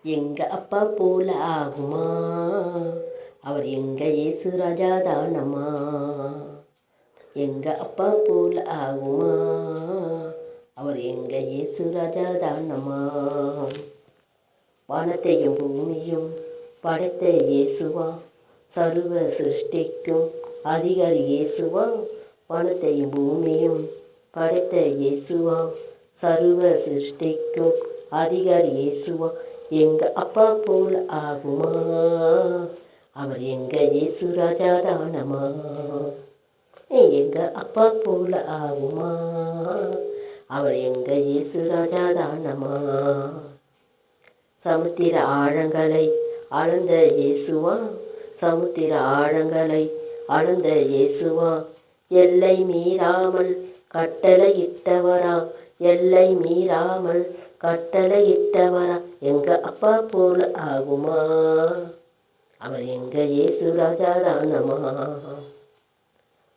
எங்க அப்பா போல ஆகுமா, அவர் எங்க இயேசு ராஜா தானம்மா. எங்க அப்பா போல ஆகுமா, அவர் எங்க இயேசு ராஜா தானம்மா. வானத்தையும் பூமியும் படைத்த இயேசுவா, சர்வ சிருஷ்டிக்கும் அதிகாரி இயேசுவா. வானத்தையும் பூமியும் படைத்த இயேசுவா, சர்வ சிருஷ்டிக்கும் அதிகாரி இயேசுவா. எங்க அப்பா போல ஆகுமா, அவர் எங்க இயேசு ராஜா தானம்மா. எங்க அப்பா போல ஆகுமா, அவர் எங்க இயேசு ராஜா தானம்மா. சமுத்திர ஆழங்களை அளந்த இயேசுவா, சமுத்திர ஆழங்களை அளந்த இயேசுவா. எல்லை மீறாமல் கட்டளையிட்டவரா, எல்லை மீறாமல் கட்டளையிட்டவரா. எங்க அப்பா போல ஆகுமா, அவர் எங்க இயேசு ராஜா தானம்மா.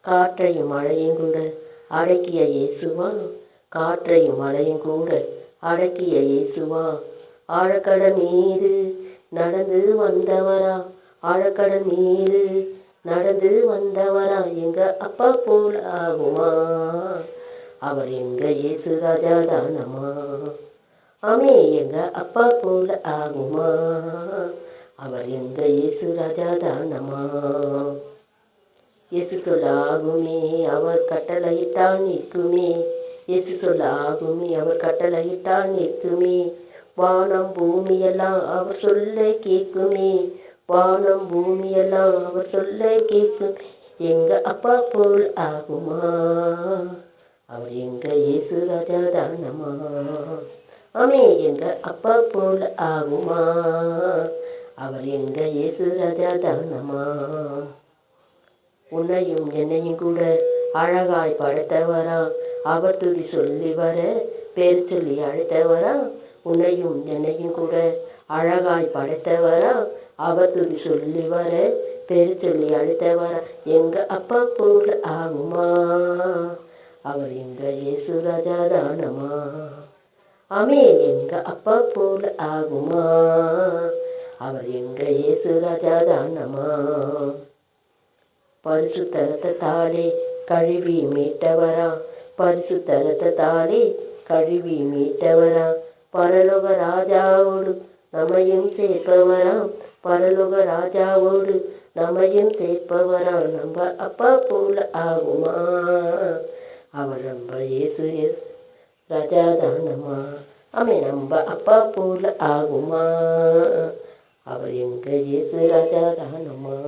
காற்றையும் மழையும் கூட அடக்கிய இயேசுவா, காற்றையும் மழையும் கூட அடக்கிய இயேசுவா. ஆழக்கடல் மீது நடந்து வந்தவரா, ஆழக்கடல் மீது நடந்து வந்தவரா. எங்க அப்பா போல ஆகுமா, அவர் எங்க இயேசு ராஜா தானம்மா. ஆமே, எங்க அப்பா போல ஆகுமா, அவர் எங்க இயேசு ராஜா தானம்மா. இயேசு சொல்ல ஆகுமே, அவர் கட்டளையிட்டால் நிற்குமே. இயேசு சொல்ல ஆகுமே, அவர் கட்டளையிட்டால் நிற்குமே. வானம் பூமியெல்லாம் அவர் சொல்ல கேட்குமே, வானம் பூமியெல்லாம் அவர் சொல்ல கேட்கும். எங்க அப்பா போல் ஆகுமா, அவர் எங்க இயேசு ராஜா தானம்மா. ஆமே, எங்க அப்பா போல் ஆகுமா, அவர் எங்க இயேசு ராஜா தானம்மா. உன்னையும் என்னையும் கூட அழகாய் படைத்தவரா, அவர் துதி சொல்லி வர பேர் சொல்லி அழைத்தவரா. உன்னையும் என்னையும் கூட அழகாய் படைத்தவரா, அவர் துதி சொல்லி வர பேர் சொல்லி அழைத்தவரா. எங்க அப்பா போல ஆகுமா, அவர் எங்க இயேசு ராஜா தானம்மா. ஆமே, எங்க அப்பா போல ஆகுமா, அவர் எங்க இயேசு ராஜா தானம்மா. பரிசுத்த இரத்தத்தாலே கழுவி மீட்டவரா, பரிசுத்த இரத்தத்தாலே கழுவி மீட்டவரா. பரலோக ராஜாவோடு நம்மையும் சேர்ப்பவரா, பரலோக ராஜாவோடு நம்மையும் சேர்ப்பவரா. நம்ம அப்பா போல ஆகுமா, அவர் நம்ம இயேசு ராஜா தானம்மா. ஆமே, நம்ம அப்பா போல ஆகுமா, அவர் எங்க இயேசு ராஜா தானம்மா.